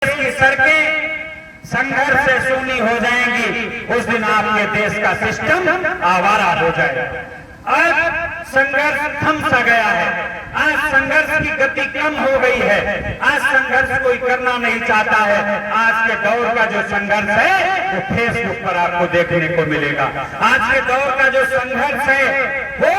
की सड़कें संघर्ष से सूनी हो जाएंगी, उस दिन आपके देश का सिस्टम आवारा हो जाएगा। आज संघर्ष थम सा गया है, आज संघर्ष की गति कम हो गई है, आज संघर्ष कोई करना नहीं चाहता है। आज के दौर का जो संघर्ष है वो फेसबुक पर आपको देखने को मिलेगा। आज के दौर का जो संघर्ष है वो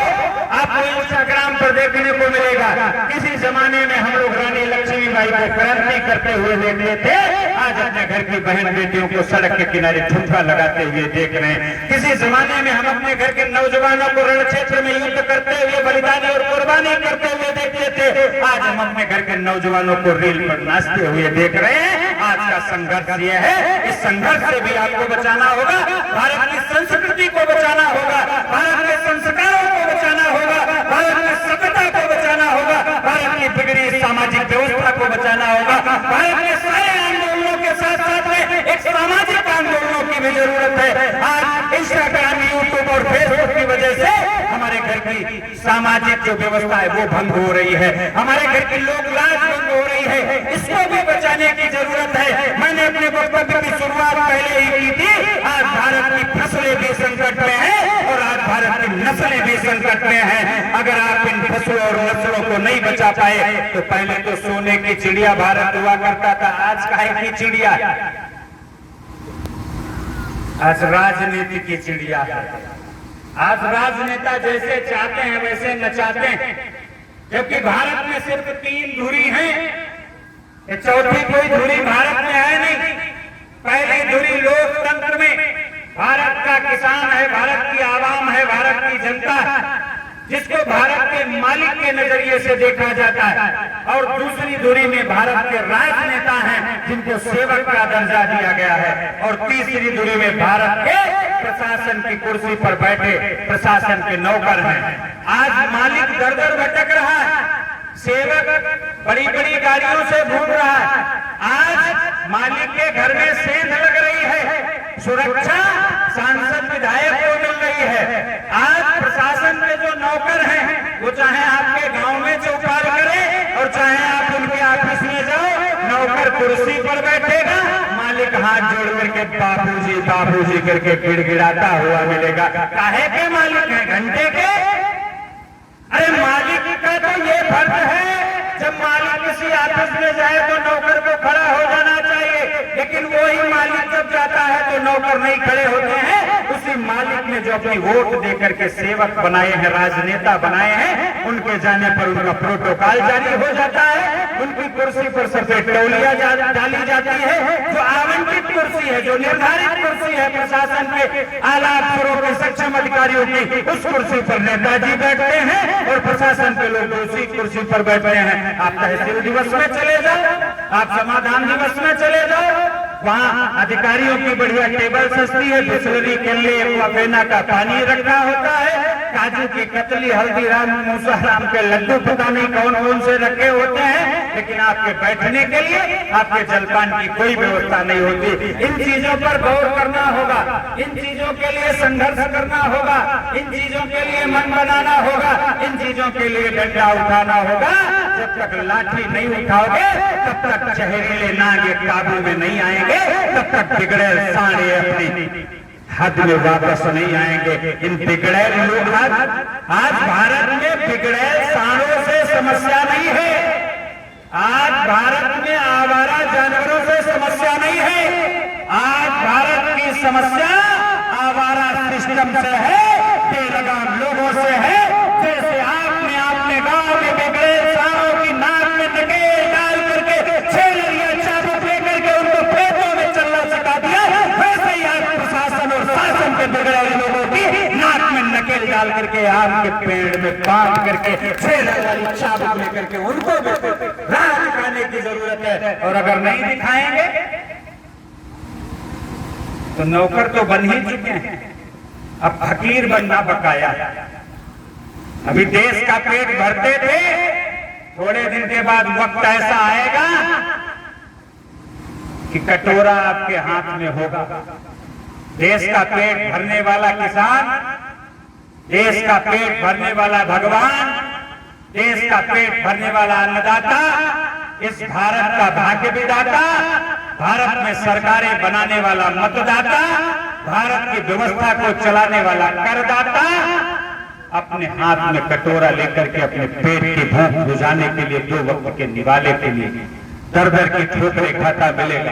आपको इंस्टाग्राम पर देखने को मिलेगा। किसी जमाने में हम लोग रानी लक्ष्मीबाई को क्रांति करते हुए देखते थे, आज अपने घर की बहन बेटियों को सड़क के किनारे ठुमका लगाते हुए देख रहे हैं। किसी जमाने में हम अपने घर के नौजवानों को रण क्षेत्र में युद्ध करते हुए बलिदानी और कुर्बानी करते हुए देखते थे, आज हम अपने घर के नौजवानों को रील पर नाचते हुए देख रहे हैं। आज का संघर्ष ये है, इस संघर्ष से भी आपको बचाना होगा, भारत की संस्कृति को बचाना होगा, भारत के संस्कारों को बचाना होगा, भारत की सभ्यता को बचाना होगा, भारत की बिगड़ी सामाजिक व्यवस्था को बचाना होगा। भारत के सारे आंदोलनों के साथ साथ में एक सामाजिक आंदोलनों की भी जरूरत है। आज इंस्टाग्राम, यूट्यूब और फेसबुक की वजह से हमारे घर की सामाजिक जो व्यवस्था है वो भंग हो रही है, हमारे घर की लोक लाज भंग हो रही है, इसको भी बचाने की जरूरत है। मैंने अपने वक्तव्य की शुरुआत पहले ही की थी। आज भारत की फसलें भी संकट में है और आज भारत की नस्लें भी संकट में है। अगर आप इन फसलों और नस्लों को नहीं बचा पाए तो पहले तो सोने की चिड़िया भारत हुआ करता था, आज काहे की चिड़िया, आज राजनीति की चिड़िया है। आज राजनेता जैसे चाहते हैं वैसे नचाते हैं, जबकि भारत में सिर्फ 3 धुरी हैं, चौथी कोई धुरी भारत में है नहीं। पहली धुरी लोकतंत्र में भारत का किसान है, भारत की आवाम है, भारत की जनता है, जिसको भारत के मालिक के नजरिए से देखा जाता है, और दूसरी धुरी में भारत के राजनेता हैं जिनको सेवक का दर्जा दिया गया है, और तीसरी धुरी में भारत के प्रशासन की कुर्सी पर बैठे प्रशासन के नौकर हैं। आज मालिक दर दर भटक रहा है, सेवक बड़ी बड़ी गाड़ियों से घूम रहा है। आज मालिक के घर में सेंध लग रही है, सुरक्षा सांसद विधायक को मिल रही है। आज प्रशासन के जो नौकर हैं वो चाहे आपके गांव में चौपाल करें और चाहे आप उनके ऑफिस में जाओ, नौकर कुर्सी पर बैठेगा, मालिक हाथ जोड़ करके बाबूजी बाबूजी करके गिड़गिड़ाता हुआ मिलेगा। काहे के मालिक है? घंटे के? अरे मालिक का तो ये फर्ज है, जब मालिक किसी ऑफिस में जाए तो नौकर को खड़ा हो जाना चाहिए, लेकिन वही मालिक जब जाता है तो नौकर नहीं खड़े होते हैं। उसी मालिक ने जो अपनी वोट देकर के सेवक बनाए हैं, राजनेता बनाए हैं, उनके जाने पर उनका प्रोटोकॉल जारी हो जाता है, उनकी कुर्सी पर सफेद तौलिया डाली जाती है। जो आवंटित कुर्सी है, जो निर्धारित कुर्सी है प्रशासन के आला अफसरों के सक्षम अधिकारियों की, उस कुर्सी पर नेताजी बैठते हैं और प्रशासन के लोग उसी कुर्सी पर बैठते हैं। आप तहसील दिवस में चले जाओ, आप समाधान दिवस में चले जाओ, वहाँ अधिकारियों की बढ़िया टेबल सस्ती है, बिस्लरी के लिए अफेना का पानी रखा होता है, काजू की कतली, हल्दीराम, मूसाराम के लड्डू पता नहीं कौन कौन से रखे होते हैं, लेकिन आपके बैठने के लिए, आपके जलपान की कोई व्यवस्था नहीं होती। इन चीजों पर गौर करना होगा, इन चीजों के लिए संघर्ष करना होगा, इन चीजों के लिए मन बनाना होगा, इन चीजों के लिए डंडा उठाना होगा। जब तक लाठी नहीं उठाओगे तब तक जहरीले नागे काबू में नहीं आएंगे, तब तक बिगड़े साड़े अपनी हद में वापस नहीं आएंगे। इन बिगड़ैल लोग आज भारत में बिगड़ैल सांडों से समस्या नहीं है, आज भारत में आवारा जानवरों से समस्या नहीं है, आज भारत की समस्या आवारा सिस्टम से है, बेलगाम लोगों से है। जैसे आपने अपने गांव में बिगड़े सांडों की नाक में नकेल डाल करके छेड़ या चाबुक लेकर के उनको पेटों में चलना सिखा दिया, वैसे ही आज प्रशासन और शासन के बिगड़े लोगों की नाक में नकेल डाल करके आम के पेड़ में बांध करके छेड़ वाली चाबुक लेकर के उनको राह दिखाने की जरूरत है। और अगर नहीं दिखाएंगे तो नौकर तो बन ही चुके हैं, अब फकीर बनना बकाया। अभी देश का पेट भरते थे, थोड़े दिन के बाद वक्त ऐसा आएगा कि कटोरा आपके हाथ में होगा। देश का पेट भरने वाला किसान, देश का पेट भरने वाला भगवान, देश का पेट भरने वाला अन्नदाता, इस भारत का भाग्य विधाता, भारत में सरकारें बनाने वाला मतदाता, भारत की व्यवस्था को चलाने वाला करदाता अपने हाथ में कटोरा लेकर के अपने पेट की भूख बुझाने के लिए, 2 वक्त के निवाले के लिए दर दर की ठोकरें खाता मिलेगा।